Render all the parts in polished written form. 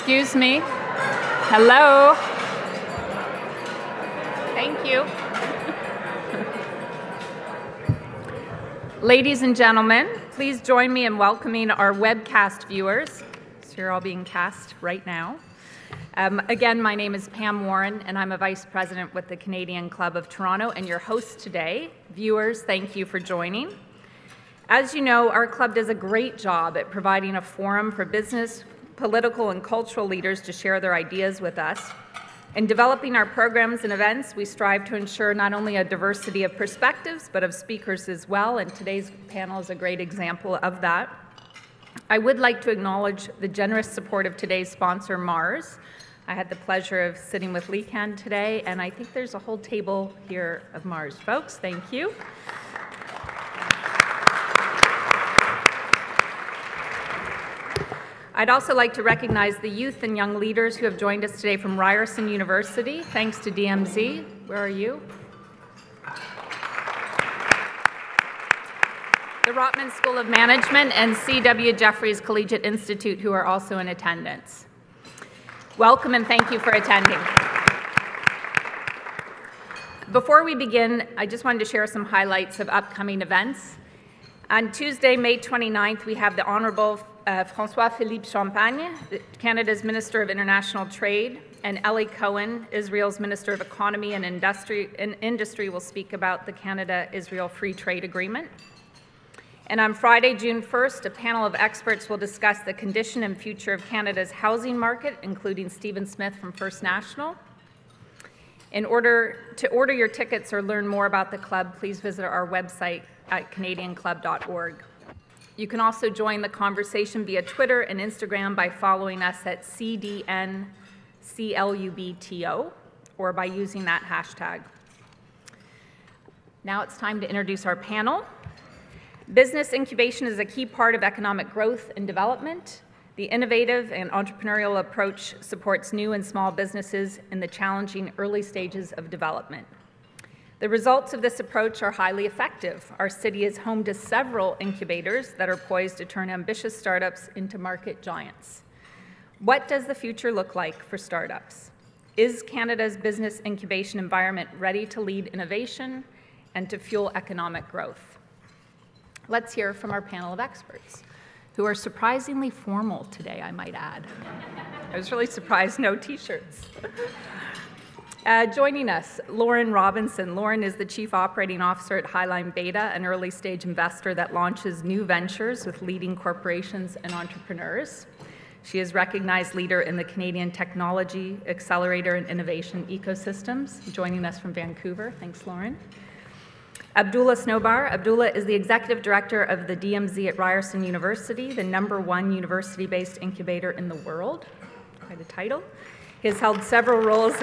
Excuse me. Hello. Thank you. Ladies and gentlemen, please join me in welcoming our webcast viewers. So you're all being cast right now. Again, my name is Pam Warren, and I'm a Vice President with the Canadian Club of Toronto, and your host today. Viewers, thank you for joining. As you know, our club does a great job at providing a forum for business, political, and cultural leaders to share their ideas with us. In developing our programs and events, we strive to ensure not only a diversity of perspectives, but of speakers as well, and today's panel is a great example of that. I would like to acknowledge the generous support of today's sponsor, Mars. I had the pleasure of sitting with Lecan today, and I think there's a whole table here of Mars folks. Thank you. I'd also like to recognize the youth and young leaders who have joined us today from Ryerson University. Thanks to DMZ. Where are you? The Rotman School of Management and C.W. Jeffries Collegiate Institute, who are also in attendance. Welcome and thank you for attending. Before we begin, I just wanted to share some highlights of upcoming events. On Tuesday, May 29th, we have the Honourable François-Philippe Champagne, Canada's Minister of International Trade, and Ellie Cohen, Israel's Minister of Economy and Industry, will speak about the Canada-Israel Free Trade Agreement. And on Friday, June 1st, a panel of experts will discuss the condition and future of Canada's housing market, including Stephen Smith from First National. In order to order your tickets or learn more about the club, please visit our website at canadianclub.org. You can also join the conversation via Twitter and Instagram by following us at CDNCLUBTO or by using that hashtag. Now it's time to introduce our panel. Business incubation is a key part of economic growth and development. The innovative and entrepreneurial approach supports new and small businesses in the challenging early stages of development. The results of this approach are highly effective. Our city is home to several incubators that are poised to turn ambitious startups into market giants. What does the future look like for startups? Is Canada's business incubation environment ready to lead innovation and to fuel economic growth? Let's hear from our panel of experts, who are surprisingly formal today, I might add. I was really surprised, no t-shirts. Joining us, Lauren Robinson. Lauren is the Chief Operating Officer at Highline Beta, an early-stage investor that launches new ventures with leading corporations and entrepreneurs. She is a recognized leader in the Canadian technology, accelerator, and innovation ecosystems, joining us from Vancouver. Thanks, Lauren. Abdullah Snobar. Abdullah is the Executive Director of the DMZ at Ryerson University, the #1 university-based incubator in the world. Quite a title. He has held several roles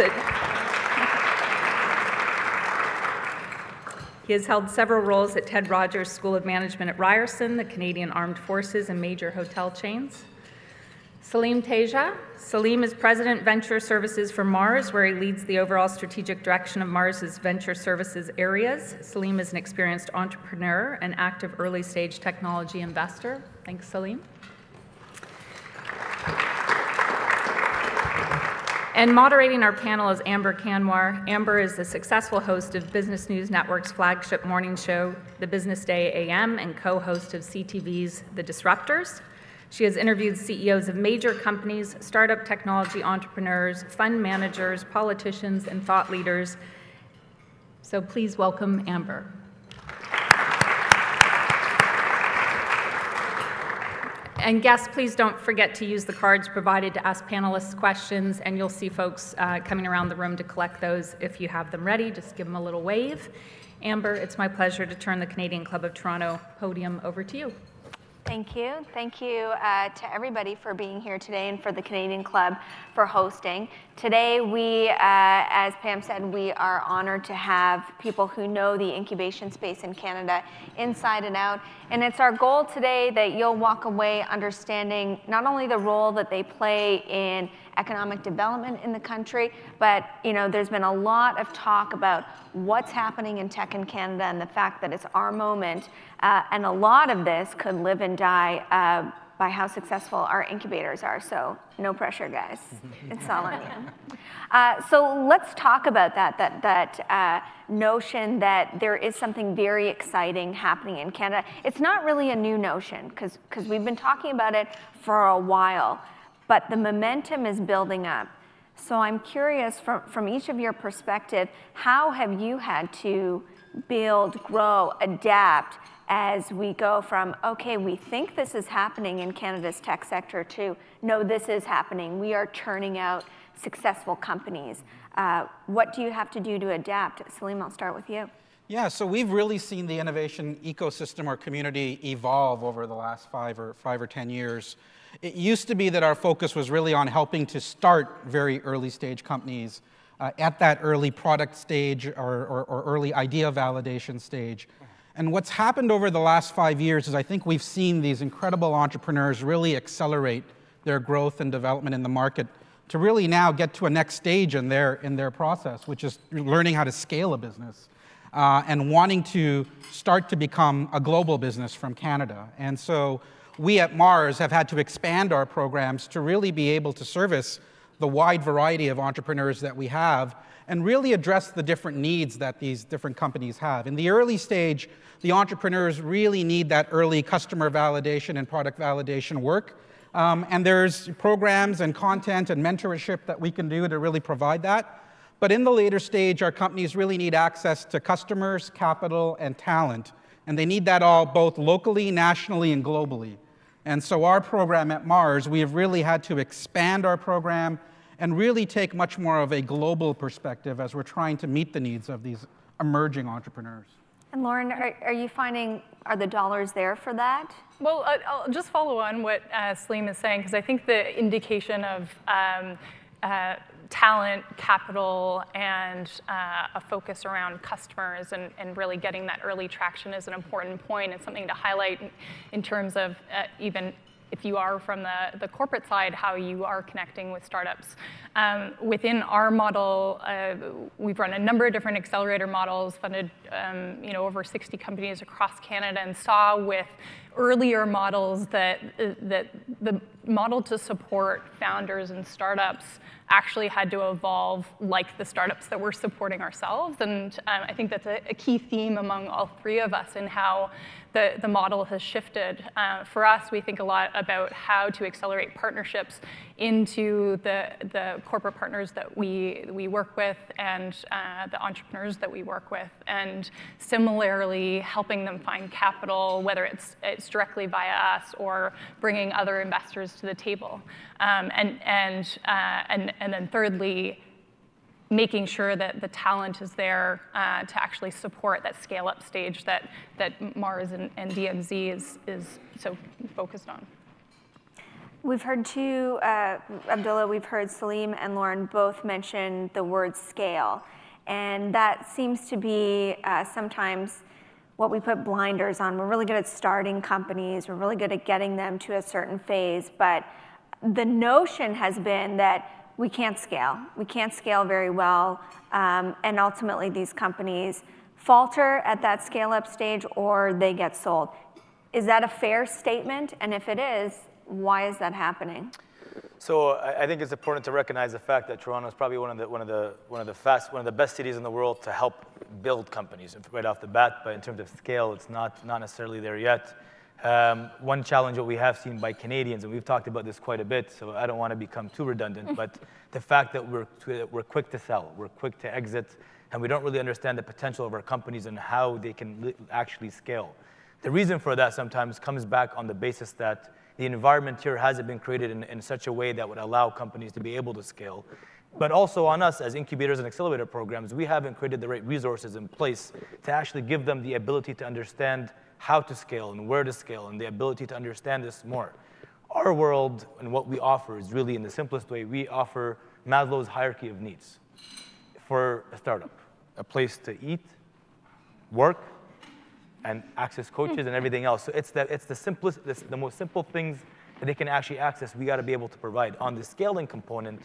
at Ted Rogers School of Management at Ryerson, the Canadian Armed Forces, and major hotel chains. Salim Teja. Salim is President Venture Services for Mars, where he leads the overall strategic direction of Mars's venture services areas. Salim is an experienced entrepreneur and active early-stage technology investor. Thanks, Salim. And moderating our panel is Amber Kanwar. Amber is the successful host of Business News Network's flagship morning show, The Business Day AM, and co-host of CTV's The Disruptors. She has interviewed CEOs of major companies, startup technology entrepreneurs, fund managers, politicians, and thought leaders. So please welcome Amber. And guests, please don't forget to use the cards provided to ask panelists questions, and you'll see folks coming around the room to collect those if you have them ready. Just give them a little wave. Amber, it's my pleasure to turn the Canadian Club of Toronto podium over to you. Thank you. Thank you to everybody for being here today and for the Canadian Club for hosting. Today, as Pam said, we are honored to have people who know the incubation space in Canada inside and out. And it's our goal today that you'll walk away understanding not only the role that they play in economic development in the country, but there's been a lot of talk about what's happening in tech in Canada and the fact that it's our moment, and a lot of this could live and die by how successful our incubators are. So no pressure, guys. It's all on you. So let's talk about that notion that there is something very exciting happening in Canada. It's not really a new notion, because we've been talking about it for a while, but the momentum is building up. So I'm curious, from each of your perspective, how have you had to build, grow, adapt as we go from, okay, we think this is happening in Canada's tech sector, to, no, this is happening. We are churning out successful companies. What do you have to do to adapt? Salim, I'll start with you. Yeah, so we've really seen the innovation ecosystem or community evolve over the last 5 or 10 years. It used to be that our focus was really on helping to start very early stage companies at that early product stage or early idea validation stage. And what's happened over the last 5 years is I think we've seen these incredible entrepreneurs really accelerate their growth and development in the market to really now get to a next stage in their process, which is learning how to scale a business and wanting to start to become a global business from Canada. And so we at Mars have had to expand our programs to really be able to service the wide variety of entrepreneurs that we have and really address the different needs that these different companies have. In the early stage, the entrepreneurs really need that early customer validation and product validation work. And there's programs and content and mentorship that we can do to really provide that. But in the later stage, our companies really need access to customers, capital, and talent. And they need that all both locally, nationally, and globally. And so our program at Mars, we have really had to expand our program and really take much more of a global perspective as we're trying to meet the needs of these emerging entrepreneurs. And Lauren, are you finding, are the dollars there for that? Well, I'll just follow on what Salim is saying, because I think the indication of talent, capital, and a focus around customers and really getting that early traction is an important point and something to highlight in terms of even if you are from the corporate side, how you are connecting with startups. Within our model, we've run a number of different accelerator models, funded over 60 companies across Canada, and saw with earlier models that the model to support founders and startups actually had to evolve like the startups that we're supporting ourselves. And I think that's a key theme among all three of us in how the model has shifted. For us, we think a lot about how to accelerate partnerships into the corporate partners that we work with and the entrepreneurs that we work with, and similarly helping them find capital, whether it's directly via us or bringing other investors to the table. And then thirdly, making sure that the talent is there to actually support that scale-up stage that Mars and DMZ is so focused on. We've heard two, Abdullah, we've heard Salim and Lauren both mention the word scale. And that seems to be sometimes what we put blinders on. We're really good at starting companies. We're really good at getting them to a certain phase. But the notion has been that we can't scale. We can't scale very well. And ultimately, these companies falter at that scale-up stage or they get sold. Is that a fair statement? And if it is, why is that happening? So I think it's important to recognize the fact that Toronto is probably one of the best cities in the world to help build companies right off the bat. But in terms of scale, it's not necessarily there yet. One challenge that we have seen by Canadians, and we've talked about this quite a bit, so I don't want to become too redundant, but the fact that we're quick to sell, we're quick to exit, and we don't really understand the potential of our companies and how they can actually scale. The reason for that sometimes comes back on the basis that the environment here hasn't been created in such a way that would allow companies to be able to scale. But also on us as incubators and accelerator programs, we haven't created the right resources in place to actually give them the ability to understand how to scale and where to scale and the ability to understand this more. Our world and what we offer is really, in the simplest way, we offer Maslow's hierarchy of needs for a startup. A place to eat, work, and access coaches and everything else. So it's the most simple things that they can actually access, we got to be able to provide. On the scaling component,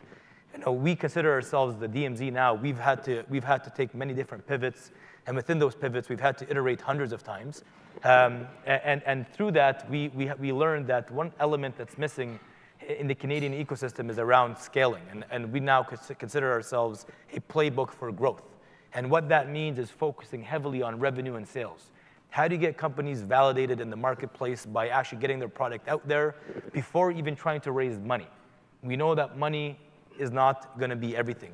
we consider ourselves the DMZ now. We've had to take many different pivots And within those pivots, we've had to iterate hundreds of times. And through that, we learned that one element that's missing in the Canadian ecosystem is around scaling. And we now consider ourselves a playbook for growth. And what that means is focusing heavily on revenue and sales. How do you get companies validated in the marketplace by actually getting their product out there before even trying to raise money? We know that money is not going to be everything.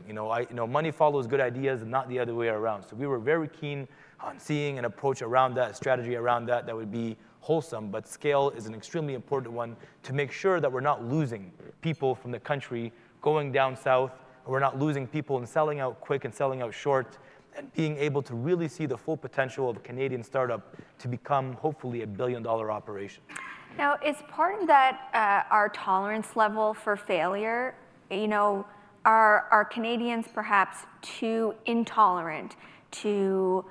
Money follows good ideas and not the other way around. So we were very keen on seeing an approach around that, a strategy around that would be wholesome, but scale is an extremely important one to make sure that we're not losing people from the country going down south, or we're not losing people and selling out quick and selling out short, and being able to really see the full potential of a Canadian startup to become, hopefully, $1 billion operation. Now, is part of that our tolerance level for failure? Are Canadians perhaps too intolerant to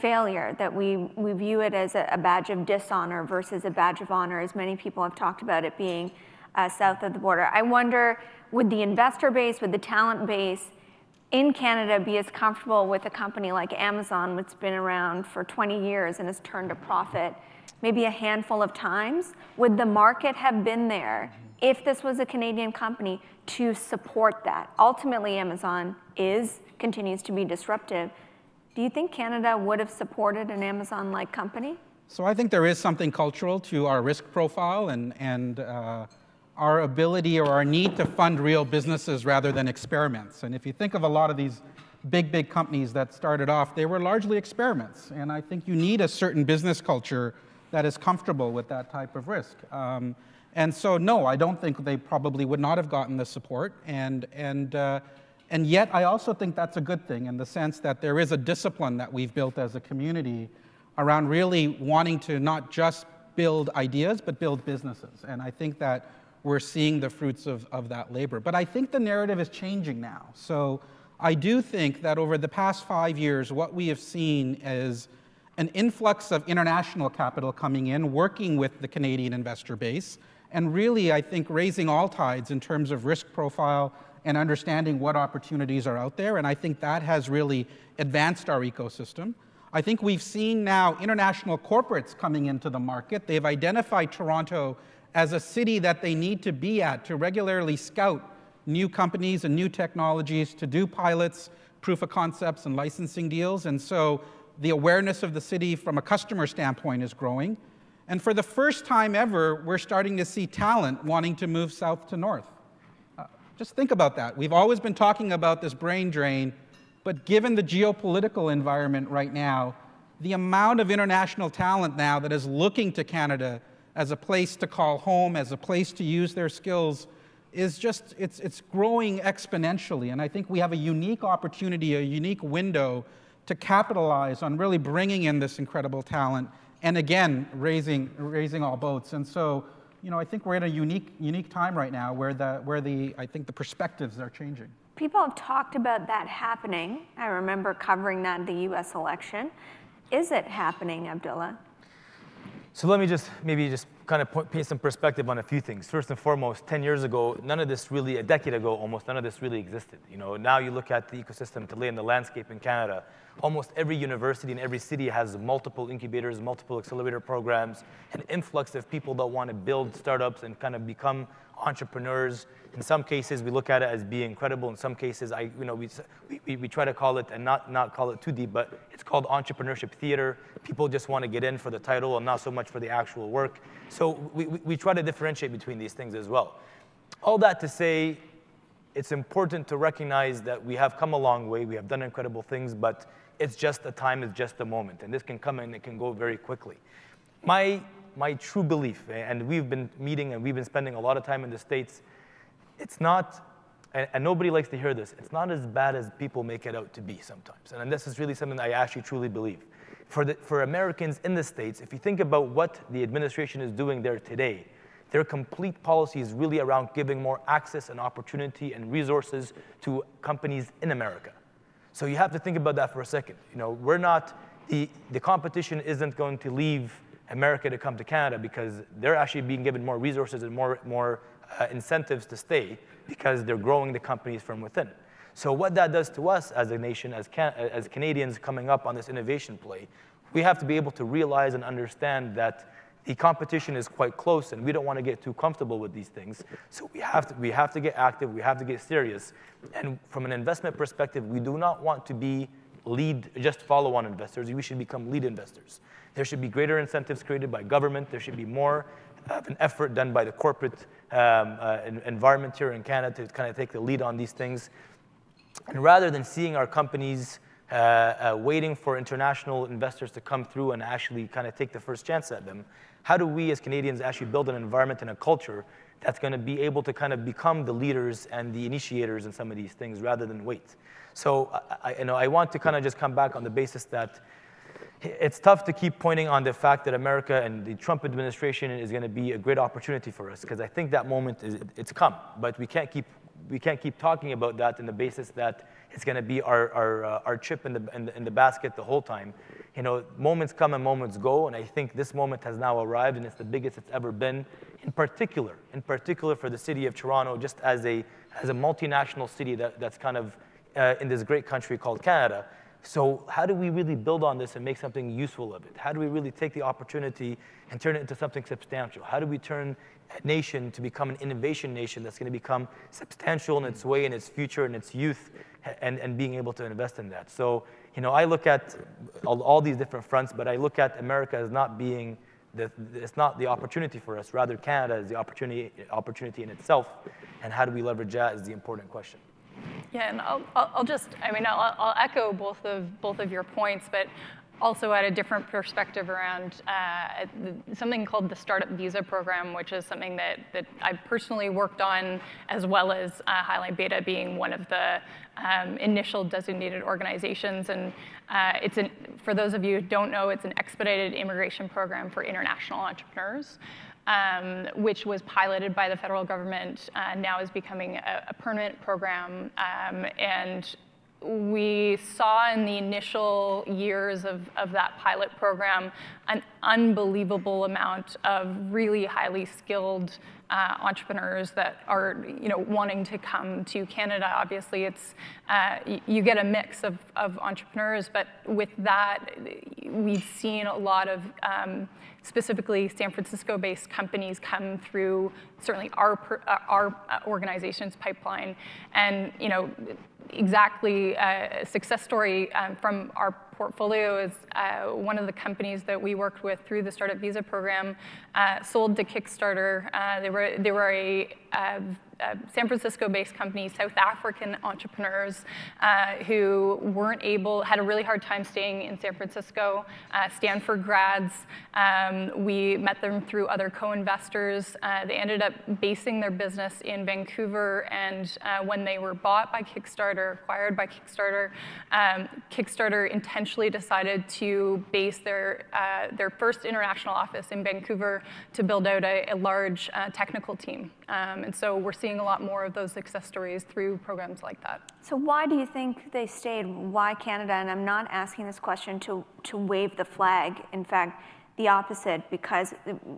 failure, that we view it as a badge of dishonor versus a badge of honor, as many people have talked about it being south of the border? I wonder, would the investor base, would the talent base in Canada be as comfortable with a company like Amazon, which has been around for 20 years and has turned a profit maybe a handful of times? Would the market have been there if this was a Canadian company to support that? Ultimately, Amazon continues to be disruptive. Do you think Canada would have supported an Amazon-like company? So I think there is something cultural to our risk profile and our ability or our need to fund real businesses rather than experiments. And if you think of a lot of these big companies that started off, they were largely experiments. And I think you need a certain business culture that is comfortable with that type of risk. And so, no, I don't think they probably would not have gotten the support. And yet, I also think that's a good thing in the sense that there is a discipline that we've built as a community around really wanting to not just build ideas, but build businesses. And I think that we're seeing the fruits of that labor. But I think the narrative is changing now. So I do think that over the past 5 years, what we have seen is an influx of international capital coming in, working with the Canadian investor base, and really, I think, raising all tides in terms of risk profile and understanding what opportunities are out there. And I think that has really advanced our ecosystem. I think we've seen now international corporates coming into the market. They've identified Toronto as a city that they need to be at to regularly scout new companies and new technologies, to do pilots, proof of concepts, and licensing deals. And so the awareness of the city from a customer standpoint is growing. And for the first time ever, we're starting to see talent wanting to move south to north. Just think about that. We've always been talking about this brain drain, but given the geopolitical environment right now, the amount of international talent now that is looking to Canada as a place to call home, as a place to use their skills, is just, it's growing exponentially. And I think we have a unique opportunity, a unique window to capitalize on really bringing in this incredible talent and again, raising all boats. And so, I think we're in a unique time right now where I think the perspectives are changing. People have talked about that happening. I remember covering that in the US election. Is it happening, Abdullah? So let me just kind of paint some perspective on a few things. First and foremost, 10 years ago, a decade ago almost, none of this really existed. Now you look at the ecosystem to lay in the landscape in Canada, almost every university in every city has multiple incubators, multiple accelerator programs, an influx of people that want to build startups and kind of become entrepreneurs. In some cases, we look at it as being credible. In some cases, we try to call it, and not call it too deep, but it's called entrepreneurship theater. People just want to get in for the title and not so much for the actual work. So we try to differentiate between these things as well. All that to say, it's important to recognize that we have come a long way. We have done incredible things, but it's just a time, it's just a moment. And this can come and it can go very quickly. My true belief, and we've been meeting and we've been spending a lot of time in the States, it's not, and nobody likes to hear this, it's not as bad as people make it out to be sometimes. And this is really something I actually truly believe. For Americans in the States, if you think about what the administration is doing there today, their complete policy is really around giving more access and opportunity and resources to companies in America. So you have to think about that for a second. We're not, the competition isn't going to leave America to come to Canada because they're actually being given more resources and more incentives to stay because they're growing the companies from within. So what that does to us as a nation, as Canadians coming up on this innovation play, we have to be able to realize and understand that the competition is quite close, and we don't want to get too comfortable with these things. So we have to get active, we have to get serious. And from an investment perspective, we do not want to be just follow-on investors. We should become lead investors. There should be greater incentives created by government. There should be more of an effort done by the corporate environment here in Canada to kind of take the lead on these things. And rather than seeing our companies waiting for international investors to come through and actually kind of take the first chance at them, how do we as Canadians actually build an environment and a culture that's going to be able to kind of become the leaders and the initiators in some of these things rather than wait? So I want to kind of just come back on the basis that it's tough to keep pointing on the fact that America and the Trump administration is going to be a great opportunity for us, because I think that moment it's come. But we can't keep talking about that in the basis that it's going to be our chip in the basket the whole time. Moments come and moments go, and I think this moment has now arrived, and it's the biggest it's ever been. In particular for the city of Toronto, just as a multinational city that's kind of in this great country called Canada. So how do we really build on this and make something useful of it? How do we really take the opportunity and turn it into something substantial? How do we turn a nation to become an innovation nation that's going to become substantial in its way, in its future, in its youth, and being able to invest in that? So, I look at all these different fronts, but I look at America as not being it's not the opportunity for us. Rather, Canada is the opportunity in itself, and how do we leverage that is the important question. Yeah, and I'll echo both of your points, but also add a different perspective around something called the Startup Visa Program, which is something that I've personally worked on, as well as Highline Beta being one of the initial designated organizations. And for those of you who don't know, it's an expedited immigration program for international entrepreneurs. Which was piloted by the federal government, now is becoming a permanent program. And we saw in the initial years of that pilot program an unbelievable amount of really highly skilled entrepreneurs that are wanting to come to Canada. Obviously, it's you get a mix of entrepreneurs, but with that, we've seen a lot of specifically San Francisco-based companies come through certainly our organization's pipeline, and exactly a success story from our portfolio is one of the companies that we worked with through the Startup Visa Program sold to Kickstarter. They were a San Francisco-based company, South African entrepreneurs who had a really hard time staying in San Francisco, Stanford grads. We met them through other co-investors. They ended up basing their business in Vancouver, and when they were bought by Kickstarter, acquired by Kickstarter, Kickstarter intentionally decided to base their first international office in Vancouver to build out a large technical team. And so we're seeing a lot more of those success stories through programs like that. So why do you think they stayed? Why Canada? And I'm not asking this question to wave the flag. In fact, the opposite, because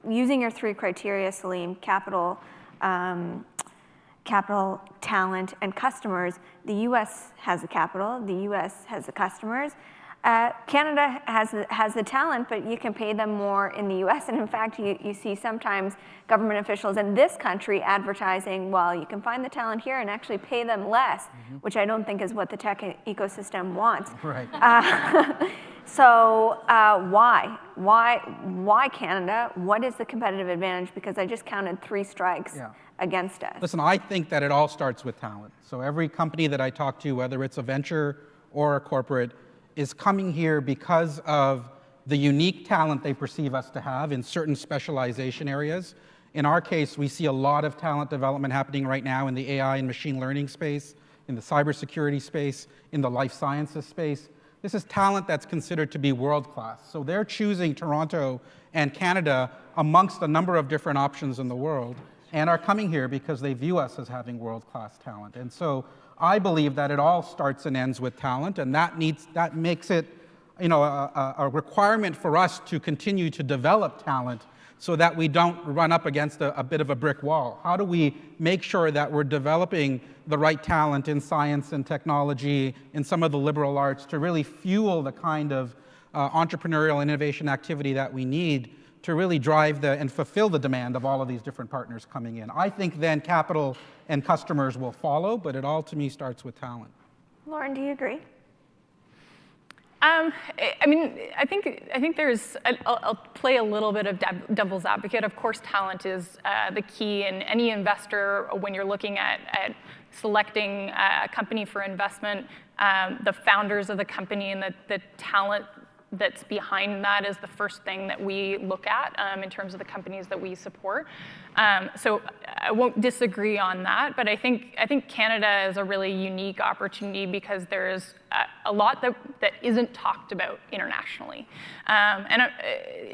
using your three criteria, Salim, capital, talent, and customers, the US has the capital, the US has the customers. Canada has the talent, but you can pay them more in the US. And in fact, you see sometimes government officials in this country advertising, well, you can find the talent here and actually pay them less, which I don't think is what the tech ecosystem wants. Right. So why Canada? What is the competitive advantage? Because I just counted 3 strikes against us. Listen, I think that it all starts with talent. So every company that I talk to, whether it's a venture or a corporate, is coming here because of the unique talent they perceive us to have in certain specialization areas. In our case, we see a lot of talent development happening right now in the AI and machine learning space, in the cybersecurity space, in the life sciences space. This is talent that's considered to be world-class. So they're choosing Toronto and Canada amongst a number of different options in the world, and are coming here because they view us as having world-class talent. And so I believe that it all starts and ends with talent, and that makes it a requirement for us to continue to develop talent so that we don't run up against a bit of a brick wall? How do we make sure that we're developing the right talent in science and technology, in some of the liberal arts, to really fuel the kind of entrepreneurial and innovation activity that we need to really drive and fulfill the demand of all of these different partners coming in? I think then capital and customers will follow, but it all, to me, starts with talent. Lauren, do you agree? I mean, I think there's, I'll play a little bit of devil's advocate. Of course, talent is the key, and any investor, when you're looking at selecting a company for investment, the founders of the company and the talent that's behind that is the first thing that we look at in terms of the companies that we support. So I won't disagree on that, but I think Canada is a really unique opportunity because there's a lot that isn't talked about internationally.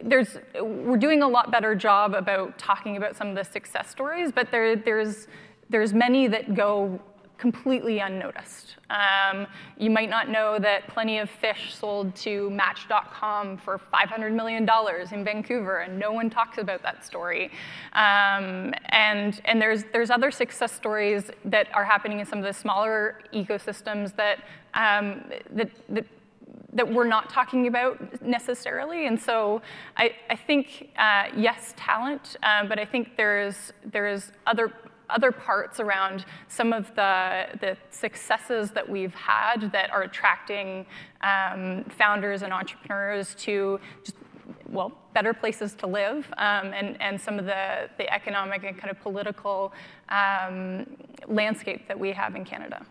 We're doing a lot better job about talking about some of the success stories, but there's many that go completely unnoticed. You might not know that Plenty of Fish sold to Match.com for $500 million in Vancouver, and no one talks about that story. And there's other success stories that are happening in some of the smaller ecosystems that we're not talking about necessarily. And so I think, yes, talent, but I think there's other parts around some of the successes that we've had that are attracting founders and entrepreneurs to just, well, better places to live, and some of the economic and kind of political landscape that we have in Canada.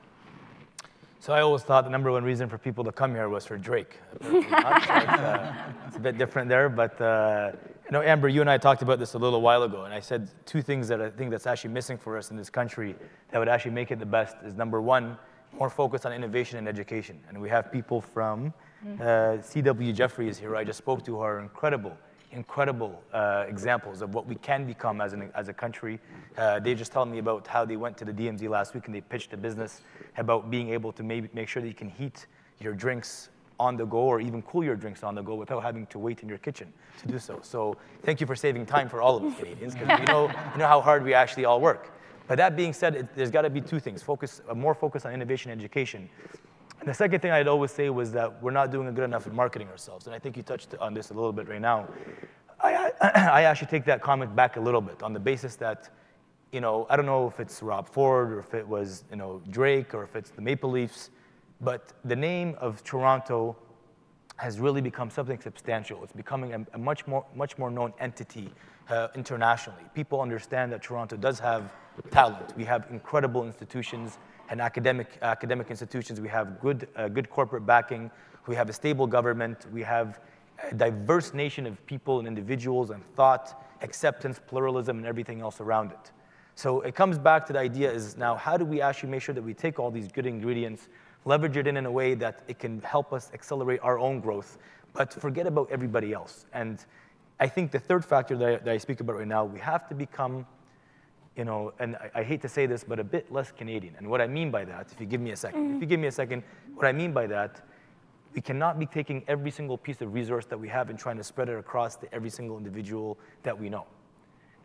So I always thought the number one reason for people to come here was for Drake. It's a bit different there, but you know, Amber, you and I talked about this a little while ago, and I said two things that I think that's actually missing for us in this country that would actually make it the best is, number one, more focus on innovation and education. And we have people from C.W. Jeffries here, I just spoke to, who are incredible examples of what we can become as a country. They just told me about how they went to the DMZ last week and they pitched a business about being able to maybe make sure that you can heat your drinks on the go or even cool your drinks on the go without having to wait in your kitchen to do so. So thank you for saving time for all of us Canadians, because you know how hard we actually all work. But that being said, there's got to be two things: more focus on innovation and education. And the second thing I'd always say was that we're not doing a good enough at marketing ourselves. And I think you touched on this a little bit right now. I actually take that comment back a little bit on the basis that, you know, I don't know if it's Rob Ford or if it was, you know, Drake or if it's the Maple Leafs, but the name of Toronto has really become something substantial. It's becoming a much more known entity internationally. People understand that Toronto does have talent. We have incredible institutions and academic institutions. We have good corporate backing. We have a stable government. We have a diverse nation of people and individuals and thought, acceptance, pluralism, and everything else around it. So it comes back to the idea is now, how do we actually make sure that we take all these good ingredients, leverage it in a way that it can help us accelerate our own growth, but forget about everybody else? And I think the third factor that I speak about right now, we have to become, you know, and I hate to say this, but a bit less Canadian. And what I mean by that, if you give me a second, what I mean by that, we cannot be taking every single piece of resource that we have and trying to spread it across to every single individual that we know.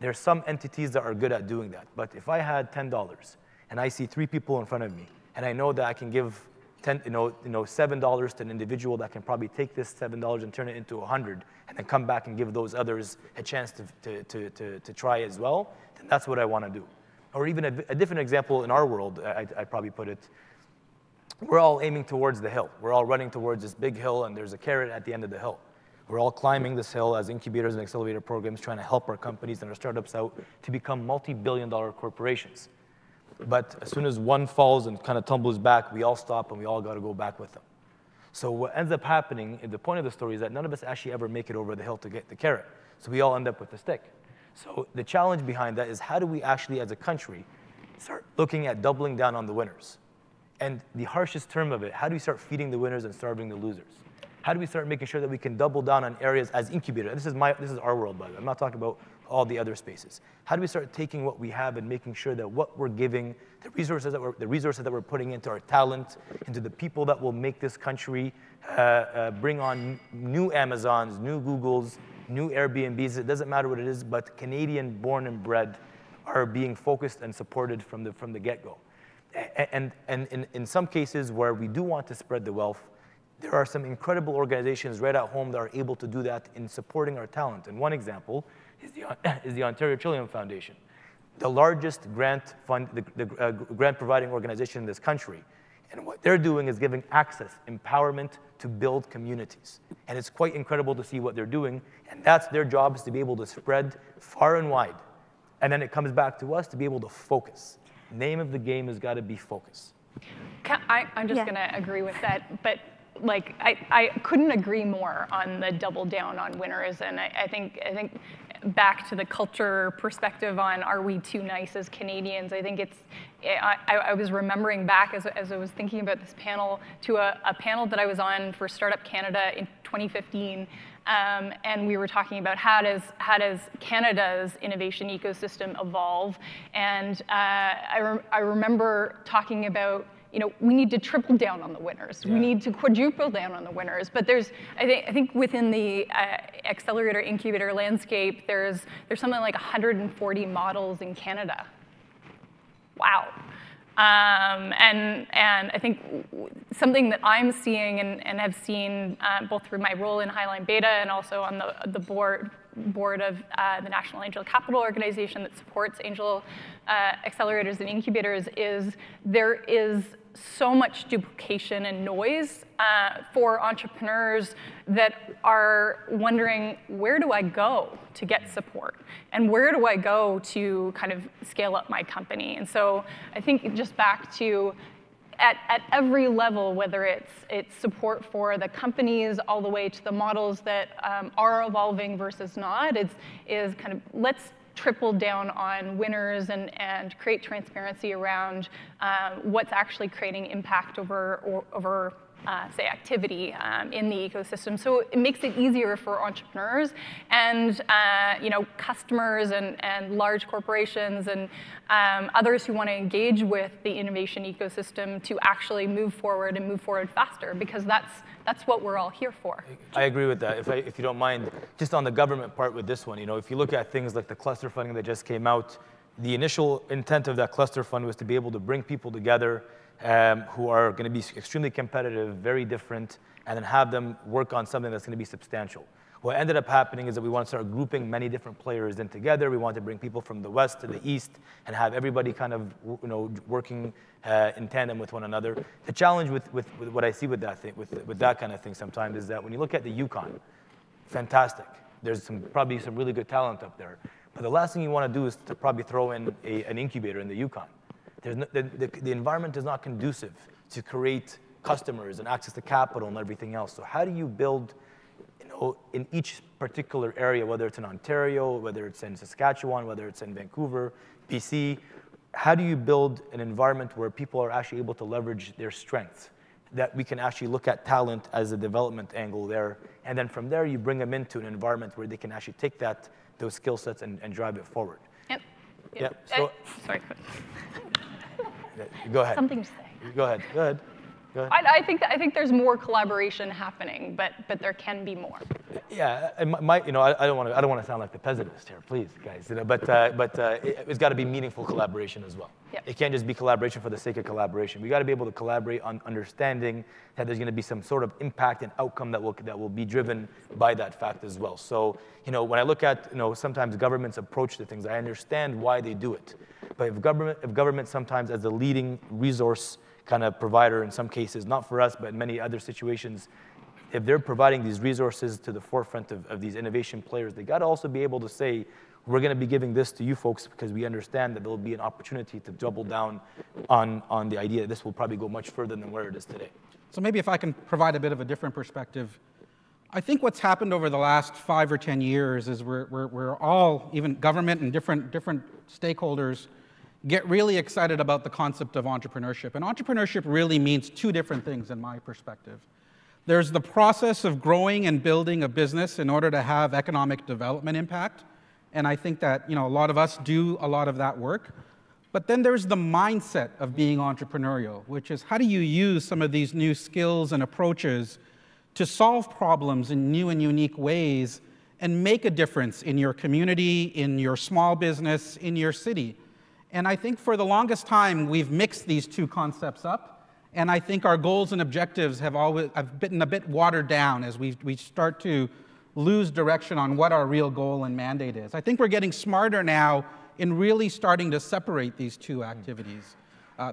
There are some entities that are good at doing that. But if I had $10 and I see 3 people in front of me, and I know that I can give $7 to an individual that can probably take this $7 and turn it into $100, and then come back and give those others a chance to try as well, then that's what I want to do. Or even a different example in our world, I'd probably put it, we're all aiming towards the hill. We're all running towards this big hill, and there's a carrot at the end of the hill. We're all climbing this hill as incubators and accelerator programs, trying to help our companies and our startups out to become multi-billion-dollar corporations. But as soon as one falls and kind of tumbles back, we all stop and we all got to go back with them. So what ends up happening, the point of the story is that none of us actually ever make it over the hill to get the carrot. So we all end up with the stick. So the challenge behind that is, how do we actually, as a country, start looking at doubling down on the winners? And the harshest term of it, how do we start feeding the winners and starving the losers? How do we start making sure that we can double down on areas as incubator? This is our world, by the way. I'm not talking about all the other spaces. How do we start taking what we have and making sure that what we're giving, the resources that we're putting into our talent, into the people that will make this country bring on new Amazons, new Googles, new Airbnbs, it doesn't matter what it is, but Canadian born and bred are being focused and supported from the get-go. And in some cases where we do want to spread the wealth, there are some incredible organizations right at home that are able to do that in supporting our talent. And one example is the Ontario Trillium Foundation, the largest grant providing organization in this country. And what they're doing is giving access, empowerment to build communities. And it's quite incredible to see what they're doing. And that's their job, is to be able to spread far and wide. And then it comes back to us to be able to focus. Name of the game has got to be focus. I'm just going to agree with that. But like, I couldn't agree more on the double down on winners. And I think back to the culture perspective on, are we too nice as Canadians? I think I was remembering back as I was thinking about this panel to a panel that I was on for Startup Canada in 2015. And we were talking about how does Canada's innovation ecosystem evolve? And I remember talking about, we need to triple down on the winners. Yeah. We need to quadruple down on the winners. But I think within the Accelerator Incubator landscape, there's something like 140 models in Canada. Wow. And I think something that I'm seeing and have seen both through my role in Highline Beta and also on the board of the National Angel Capital Organization that supports angel accelerators and incubators is there is so much duplication and noise for entrepreneurs that are wondering, where do I go to get support? And where do I go to kind of scale up my company? And so I think just back to at every level, whether it's support for the companies all the way to the models that are evolving versus not, is kind of let's triple down on winners and create transparency around what's actually creating impact over say, activity in the ecosystem. So it makes it easier for entrepreneurs and customers and large corporations and others who want to engage with the innovation ecosystem to actually move forward and move forward faster, because that's what we're all here for. I agree with that. If you don't mind, just on the government part with this one, if you look at things like the cluster funding that just came out, the initial intent of that cluster fund was to be able to bring people together who are going to be extremely competitive, very different, and then have them work on something that's going to be substantial. What ended up happening is that we want to start grouping many different players in together. We want to bring people from the west to the east and have everybody kind of working in tandem with one another. The challenge with what I see with that thing, with that kind of thing sometimes, is that when you look at the Yukon, fantastic. There's probably some really good talent up there. But the last thing you want to do is to probably throw in an incubator in the Yukon. The environment is not conducive to create customers and access to capital and everything else. So how do you build, in each particular area, whether it's in Ontario, whether it's in Saskatchewan, whether it's in Vancouver, BC, how do you build an environment where people are actually able to leverage their strengths, that we can actually look at talent as a development angle there, and then from there you bring them into an environment where they can actually take those skill sets and drive it forward. Yep. So, sorry. Go ahead. Something to say. Go ahead. I think there's more collaboration happening, but there can be more. Yeah, and I don't want to sound like the pessimist here, please, guys. But it's got to be meaningful collaboration as well. Yep. It can't just be collaboration for the sake of collaboration. We got to be able to collaborate on understanding that there's going to be some sort of impact and outcome that will be driven by that fact as well. So when I look at sometimes government's approach to things, I understand why they do it. But if government sometimes as the leading resource kind of provider in some cases, not for us, but in many other situations, if they're providing these resources to the forefront of these innovation players, they got to also be able to say, we're going to be giving this to you folks because we understand that there'll be an opportunity to double down on the idea that this will probably go much further than where it is today. So maybe if I can provide a bit of a different perspective, I think what's happened over the last 5 or 10 years is we're all, even government and different stakeholders, get really excited about the concept of entrepreneurship. And entrepreneurship really means 2 different things in my perspective. There's the process of growing and building a business in order to have economic development impact. And I think that a lot of us do a lot of that work. But then there's the mindset of being entrepreneurial, which is how do you use some of these new skills and approaches to solve problems in new and unique ways and make a difference in your community, in your small business, in your city. And I think for the longest time, we've mixed these two concepts up. And I think our goals and objectives have been a bit watered down as we start to lose direction on what our real goal and mandate is. I think we're getting smarter now in really starting to separate these two activities.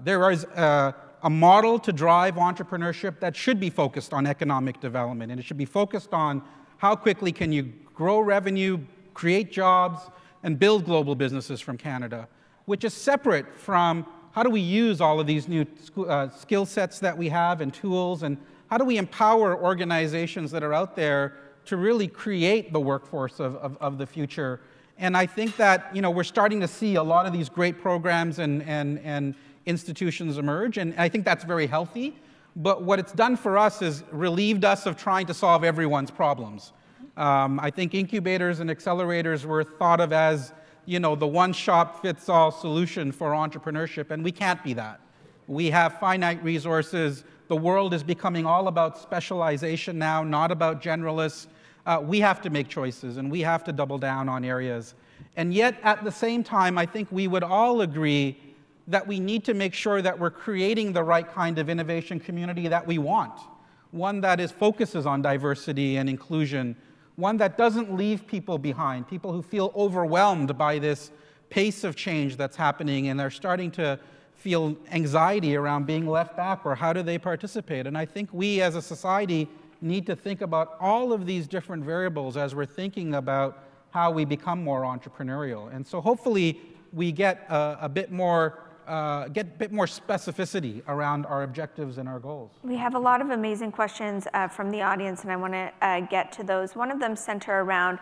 There is a model to drive entrepreneurship that should be focused on economic development, and it should be focused on how quickly can you grow revenue, create jobs, and build global businesses from Canada, which is separate from how do we use all of these new skill sets that we have and tools, and how do we empower organizations that are out there to really create the workforce of the future. And I think that we're starting to see a lot of these great programs and institutions emerge, and I think that's very healthy. But what it's done for us is relieved us of trying to solve everyone's problems. I think incubators and accelerators were thought of as the one-shop-fits-all solution for entrepreneurship, and we can't be that. We have finite resources. The world is becoming all about specialization now, not about generalists. We have to make choices, and we have to double down on areas. And yet, at the same time, I think we would all agree that we need to make sure that we're creating the right kind of innovation community that we want, one that focuses on diversity and inclusion, one that doesn't leave people behind, people who feel overwhelmed by this pace of change that's happening, and they're starting to feel anxiety around being left back, or how do they participate? And I think we as a society need to think about all of these different variables as we're thinking about how we become more entrepreneurial. And so hopefully we get a bit more specificity around our objectives and our goals. We have a lot of amazing questions from the audience, and I want to get to those. One of them center around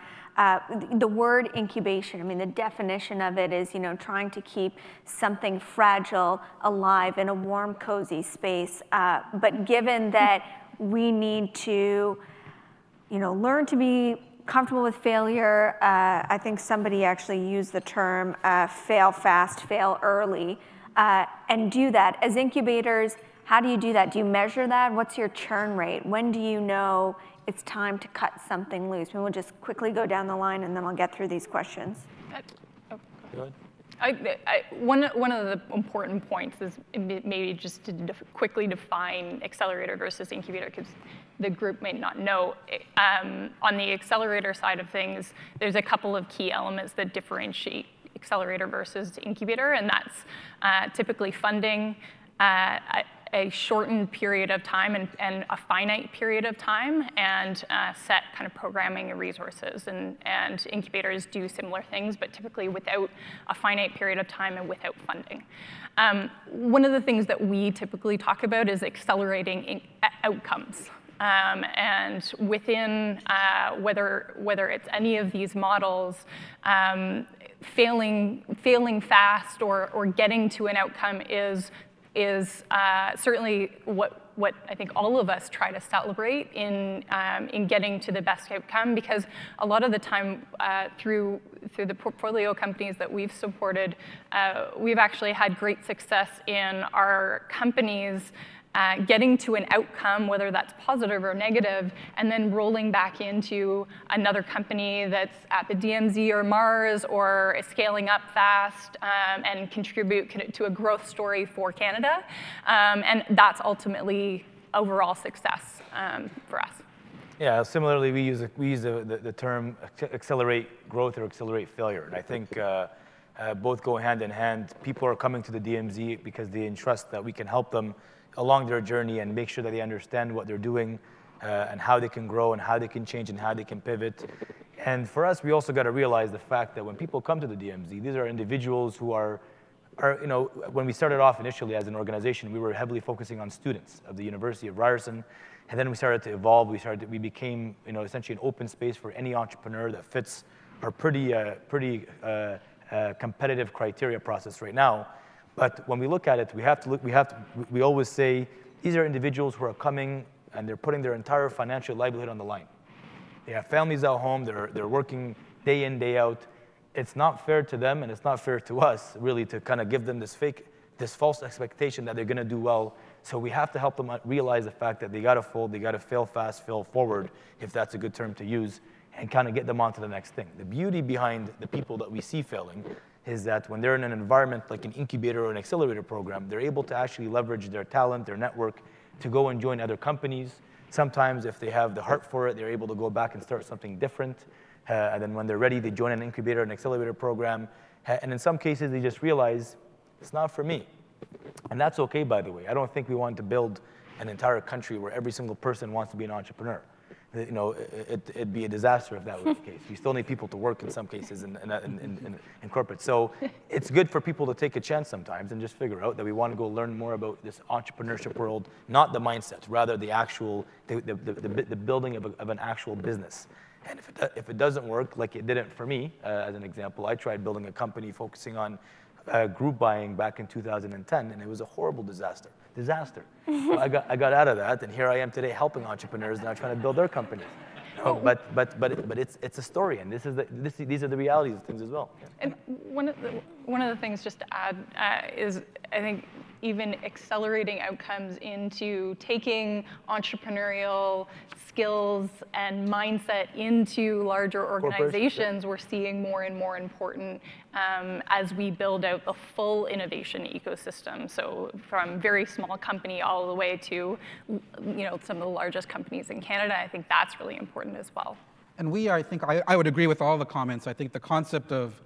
the word incubation. I mean, the definition of it is, trying to keep something fragile alive in a warm, cozy space. But given that we need to, learn to be comfortable with failure, I think somebody actually used the term fail fast, fail early, and do that. As incubators, how do you do that? Do you measure that? What's your churn rate? When do you know it's time to cut something loose? Maybe we'll just quickly go down the line, and then I'll get through these questions. Go ahead. One of the important points is maybe just to quickly define accelerator versus incubator, because the group may not know. On the accelerator side of things, there's a couple of key elements that differentiate accelerator versus incubator, and that's typically funding, a shortened period of time and a finite period of time, and set kind of programming and resources. And incubators do similar things, but typically without a finite period of time and without funding. One of the things that we typically talk about is accelerating outcomes. And within whether it's any of these models, failing fast or getting to an outcome is certainly what I think all of us try to celebrate in getting to the best outcome, because a lot of the time through the portfolio companies that we've supported, we've actually had great success in our companies getting to an outcome, whether that's positive or negative, and then rolling back into another company that's at the DMZ or Mars or is scaling up fast and contribute to a growth story for Canada. And that's ultimately overall success for us. Yeah, similarly, we use the term accelerate growth or accelerate failure. And I think both go hand in hand. People are coming to the DMZ because they entrust that we can help them along their journey and make sure that they understand what they're doing and how they can grow and how they can change and how they can pivot. And for us, we also got to realize the fact that when people come to the DMZ, these are individuals who are when we started off initially as an organization, we were heavily focusing on students of the University of Ryerson. And then we started to evolve. We became essentially an open space for any entrepreneur that fits our pretty competitive criteria process right now. But when we look at it, we always say these are individuals who are coming and they're putting their entire financial livelihood on the line. They have families at home, they're working day in, day out. It's not fair to them and it's not fair to us really to kind of give them this false expectation that they're gonna do well. So we have to help them realize the fact that they gotta fold, they gotta fail fast, fail forward, if that's a good term to use, and kind of get them onto the next thing. The beauty behind the people that we see failing is that when they're in an environment like an incubator or an accelerator program, they're able to actually leverage their talent, their network, to go and join other companies. Sometimes if they have the heart for it, they're able to go back and start something different. And then when they're ready, they join an incubator, an accelerator program. And in some cases, they just realize, it's not for me. And that's okay, by the way. I don't think we want to build an entire country where every single person wants to be an entrepreneur. You know, it'd be a disaster if that was the case. You still need people to work in some cases in corporate. So it's good for people to take a chance sometimes and just figure out that we want to go learn more about this entrepreneurship world, not the mindset, rather the actual, the building of an actual business. And if it doesn't work, like it didn't for me, as an example, I tried building a company focusing on group buying back in 2010, and it was a horrible disaster. So I got out of that, and here I am today helping entrepreneurs now trying to build their companies. But it's a story, and these are the realities of things as well. And one of the things just to add is I think even accelerating outcomes into taking entrepreneurial skills and mindset into larger organizations, we're seeing more and more important as we build out the full innovation ecosystem. So from very small company all the way to some of the largest companies in Canada, I think that's really important as well. And I think I would agree with all the comments. I think the concept of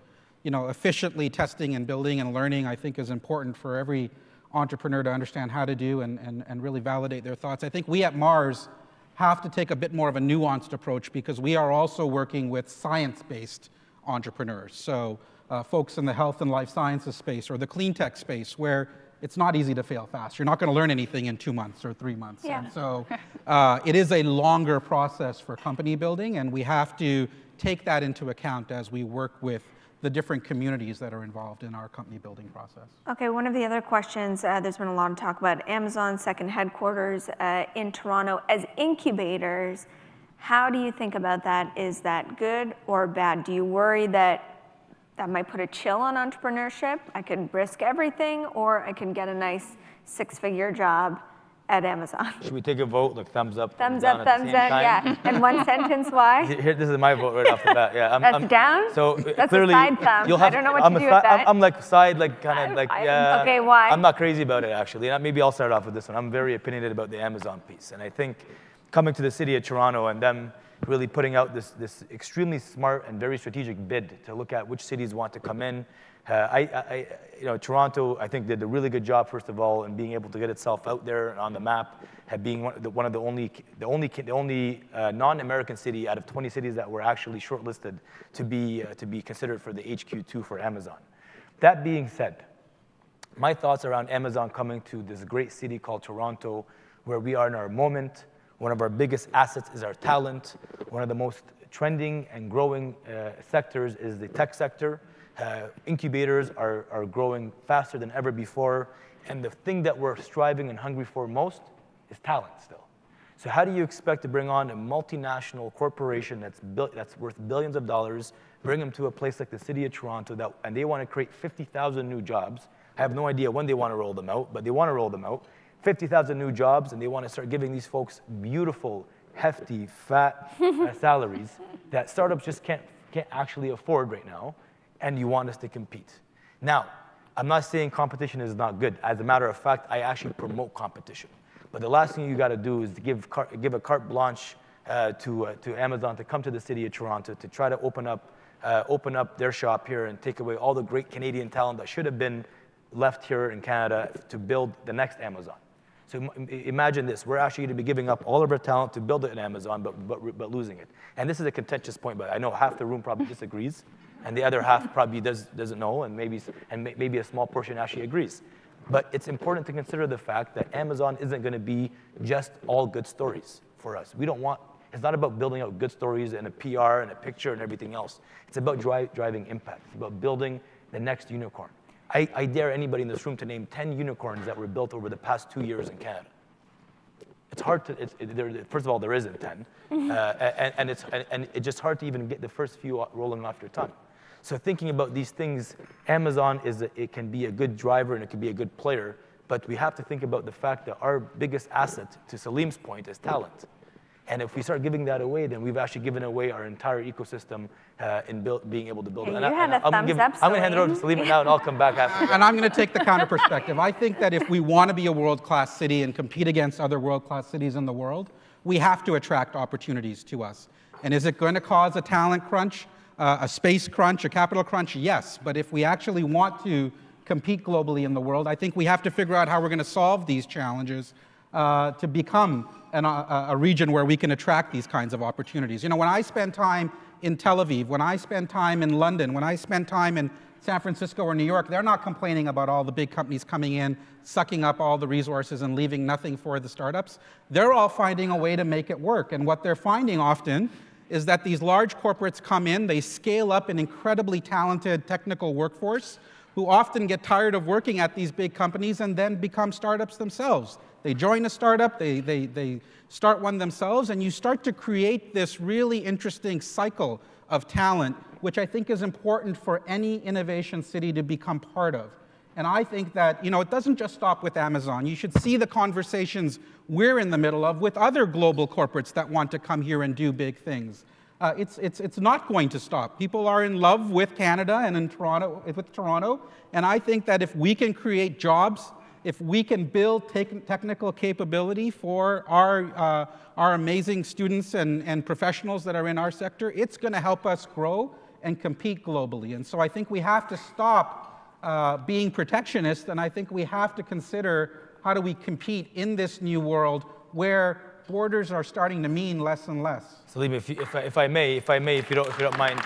efficiently testing and building and learning, I think, is important for every entrepreneur to understand how to do and really validate their thoughts. I think we at Mars have to take a bit more of a nuanced approach because we are also working with science-based entrepreneurs. So folks in the health and life sciences space or the clean tech space where it's not easy to fail fast. You're not going to learn anything in 2 months or 3 months. Yeah. And so it is a longer process for company building, and we have to take that into account as we work with the different communities that are involved in our company building process. Okay, one of the other questions, there's been a lot of talk about Amazon's second headquarters in Toronto. As incubators, how do you think about that? Is that good or bad? Do you worry that might put a chill on entrepreneurship? I could risk everything, or I can get a nice 6-figure job at Amazon. Should we take a vote, like thumbs up, thumbs up, thumbs down, yeah. And one sentence, why? Here, this is my vote right off the bat. Yeah, I'm down? So that's clearly, a side thumb. I don't know what to do with that. I'm like side, like kind of like, yeah. Okay, why? I'm not crazy about it, actually. And maybe I'll start off with this one. I'm very opinionated about the Amazon piece. And I think coming to the city of Toronto and them really putting out this extremely smart and very strategic bid to look at which cities want to come in. Toronto, I think, did a really good job, first of all, in being able to get itself out there on the map, being one of the only non-American city out of 20 cities that were actually shortlisted to be considered for the HQ2 for Amazon. That being said, my thoughts around Amazon coming to this great city called Toronto, where we are in our moment. One of our biggest assets is our talent. One of the most trending and growing sectors is the tech sector. Incubators are growing faster than ever before, and the thing that we're striving and hungry for most is talent still. So how do you expect to bring on a multinational corporation that's worth billions of dollars, bring them to a place like the city of Toronto, and they want to create 50,000 new jobs? I have no idea when they want to roll them out, but they want to roll them out. 50,000 new jobs, and they want to start giving these folks beautiful, hefty, fat salaries that startups just can't actually afford right now. And you want us to compete. Now, I'm not saying competition is not good. As a matter of fact, I actually promote competition. But the last thing you got to do is to give a carte blanche to Amazon to come to the city of Toronto to try to open up their shop here and take away all the great Canadian talent that should have been left here in Canada to build the next Amazon. So imagine this. We're actually going to be giving up all of our talent to build it in Amazon, but losing it. And this is a contentious point, but I know half the room probably disagrees. And the other half probably doesn't know, and maybe a small portion actually agrees. But it's important to consider the fact that Amazon isn't going to be just all good stories for us. It's not about building out good stories and a PR and a picture and everything else. It's about driving impact. It's about building the next unicorn. I dare anybody in this room to name 10 unicorns that were built over the past 2 years in Canada. It's hard to, first of all, there isn't 10. And it's just hard to even get the first few rolling off your tongue. So thinking about these things, Amazon it can be a good driver and it can be a good player, but we have to think about the fact that our biggest asset, to Salim's point, is talent. And if we start giving that away, then we've actually given away our entire ecosystem in being able to build it. You had a thumbs up, I'm going to hand it over to Salim now, and I'll come back after. And I'm going to take the counter perspective. I think that if we want to be a world-class city and compete against other world-class cities in the world, we have to attract opportunities to us. And is it going to cause a talent crunch, a space crunch, a capital crunch? Yes. But if we actually want to compete globally in the world, I think we have to figure out how we're going to solve these challenges to become a region where we can attract these kinds of opportunities. You know, when I spend time in Tel Aviv, when I spend time in London, when I spend time in San Francisco or New York, they're not complaining about all the big companies coming in, sucking up all the resources and leaving nothing for the startups. They're all finding a way to make it work. And what they're finding often is that these large corporates come in, they scale up an incredibly talented technical workforce who often get tired of working at these big companies and then become startups themselves. They join a startup, they start one themselves, and you start to create this really interesting cycle of talent, which I think is important for any innovation city to become part of. And I think that, you know, it doesn't just stop with Amazon. You should see the conversations we're in the middle of with other global corporates that want to come here and do big things. It's not going to stop. People are in love with Canada and with Toronto, and I think that if we can create jobs, if we can build technical capability for our amazing students and professionals that are in our sector, it's going to help us grow and compete globally. And so I think we have to stop being protectionist, and I think we have to consider how do we compete in this new world where borders are starting to mean less and less. Salim, if you don't mind.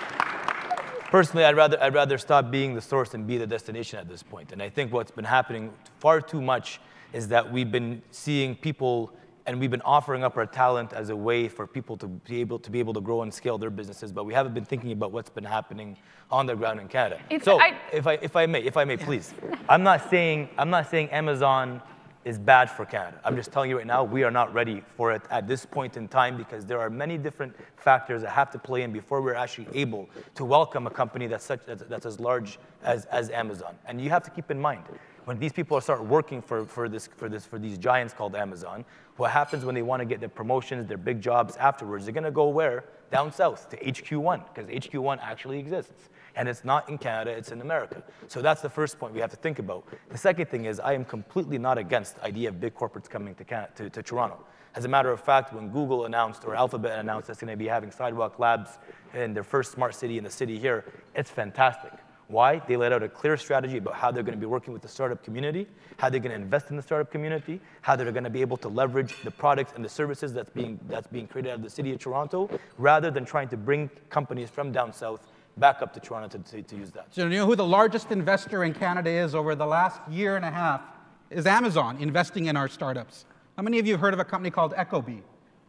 Personally, I'd rather stop being the source and be the destination at this point. And I think what's been happening far too much is that we've been seeing people and we've been offering up our talent as a way for people to be able to grow and scale their businesses, but we haven't been thinking about what's been happening on the ground in Canada. If I may, please. I'm not saying Amazon is bad for Canada. I'm just telling you right now, we are not ready for it at this point in time because there are many different factors that have to play in before we're actually able to welcome a company that's as large as Amazon. And you have to keep in mind, when these people start working for these giants called Amazon, what happens when they want to get their promotions, their big jobs afterwards? They're going to go where? Down south to HQ1, because HQ1 actually exists. And it's not in Canada, it's in America. So that's the first point we have to think about. The second thing is I am completely not against the idea of big corporates coming to Toronto. As a matter of fact, when Google announced, or Alphabet announced that's going to be having Sidewalk Labs in their first smart city in the city here, it's fantastic. Why? They laid out a clear strategy about how they're going to be working with the startup community, how they're going to invest in the startup community, how they're going to be able to leverage the products and the services that's being created out of the city of Toronto, rather than trying to bring companies from down south back up to Toronto to use that. So you know who the largest investor in Canada is over the last year and a half? Is Amazon investing in our startups. How many of you have heard of a company called Ecobee?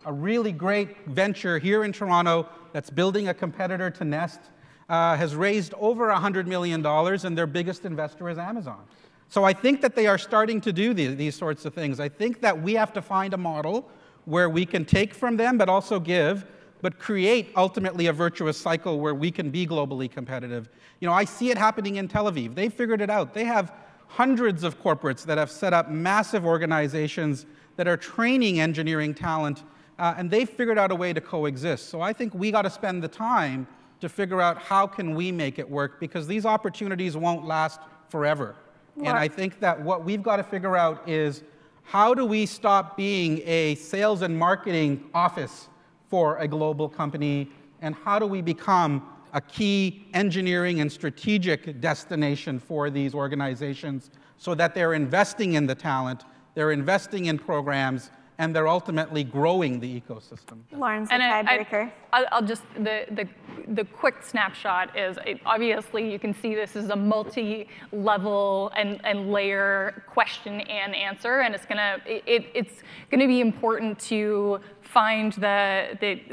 A really great venture here in Toronto that's building a competitor to Nest, has raised over $100 million, and their biggest investor is Amazon. So I think that they are starting to do these sorts of things. I think that we have to find a model where we can take from them but also give, but create ultimately a virtuous cycle where we can be globally competitive. You know, I see it happening in Tel Aviv. They figured it out. They have hundreds of corporates that have set up massive organizations that are training engineering talent, and they've figured out a way to coexist. So I think we got to spend the time to figure out how can we make it work, because these opportunities won't last forever. And I think that what we've got to figure out is how do we stop being a sales and marketing office for a global company, and how do we become a key engineering and strategic destination for these organizations so that they're investing in the talent, they're investing in programs, and they're ultimately growing the ecosystem. Lauren's the tiebreaker. I'll just, the quick snapshot is, obviously you can see this is a multi-level and layer question and answer, and it's gonna be important to find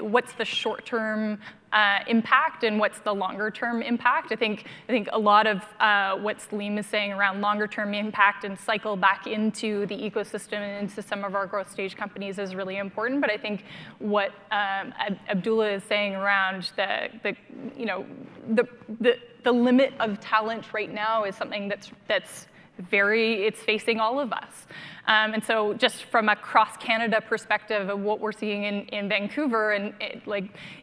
what's the short-term impact and what's the longer-term impact. I think a lot of what Salim is saying around longer-term impact and cycle back into the ecosystem and into some of our growth stage companies is really important. But I think what Abdullah is saying around the limit of talent right now is something that's it's facing all of us. And so just from a cross-Canada perspective of what we're seeing in Vancouver, and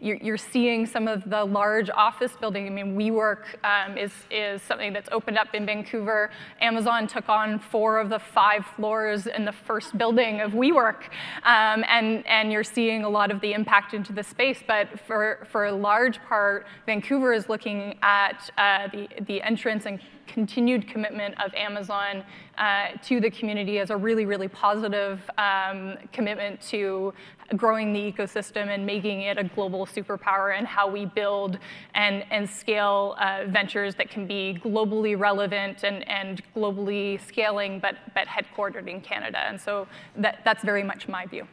you're seeing some of the large office building. I mean, WeWork is something that's opened up in Vancouver. Amazon took on 4 of the 5 floors in the first building of WeWork. And you're seeing a lot of the impact into the space. But for a large part, Vancouver is looking at the entrance and continued commitment of Amazon to the community as a really, really positive commitment to growing the ecosystem and making it a global superpower, and how we build and scale ventures that can be globally relevant and globally scaling, but headquartered in Canada. And so that's very much my view.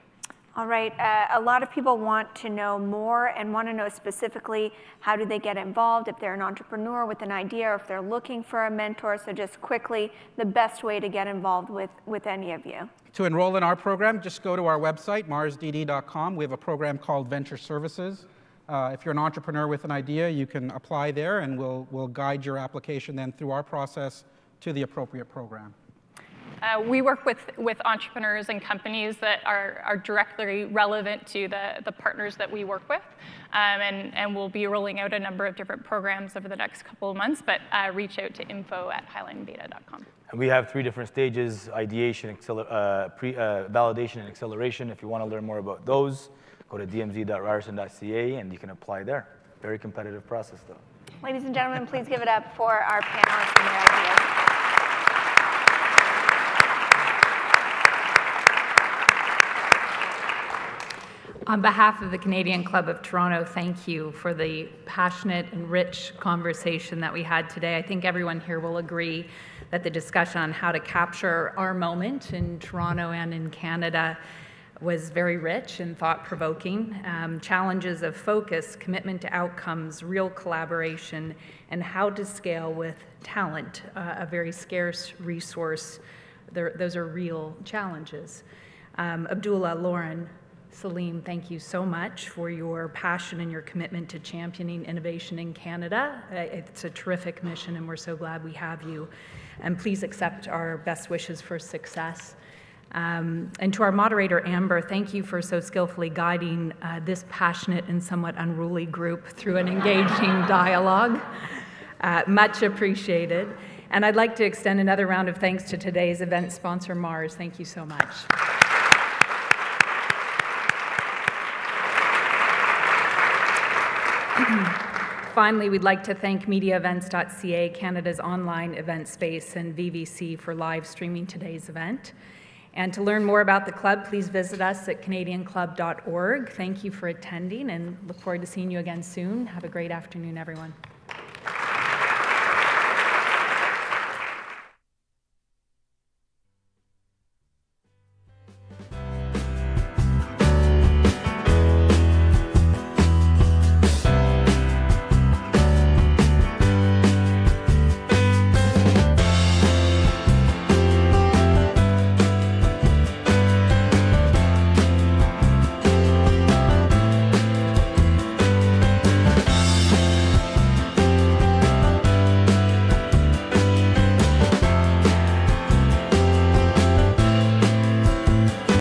All right, a lot of people want to know more and want to know specifically how do they get involved, if they're an entrepreneur with an idea or if they're looking for a mentor. So just quickly, the best way to get involved with any of you. To enroll in our program, just go to our website, marsdd.com. We have a program called Venture Services. If you're an entrepreneur with an idea, you can apply there, and we'll guide your application then through our process to the appropriate program. We work with entrepreneurs and companies that are directly relevant to the partners that we work with. And we'll be rolling out a number of different programs over the next couple of months, but reach out to info@highlinebeta.com. And we have 3 different stages: ideation, validation, and acceleration. If you want to learn more about those, go to dmz.ryerson.ca and you can apply there. Very competitive process, though. Ladies and gentlemen, please give it up for our panelists and their ideas. On behalf of the Canadian Club of Toronto, thank you for the passionate and rich conversation that we had today. I think everyone here will agree that the discussion on how to capture our moment in Toronto and in Canada was very rich and thought-provoking. Challenges of focus, commitment to outcomes, real collaboration, and how to scale with talent, a very scarce resource. Those are real challenges. Abdullah, Lauren, Salim, thank you so much for your passion and your commitment to championing innovation in Canada. It's a terrific mission, and we're so glad we have you. And please accept our best wishes for success. And to our moderator, Amber, thank you for so skillfully guiding this passionate and somewhat unruly group through an engaging dialogue. Much appreciated. And I'd like to extend another round of thanks to today's event sponsor, Mars. Thank you so much. Finally, we'd like to thank MediaEvents.ca, Canada's online event space, and VVC for live streaming today's event. And to learn more about the club, please visit us at canadianclub.org. Thank you for attending, and look forward to seeing you again soon. Have a great afternoon, everyone.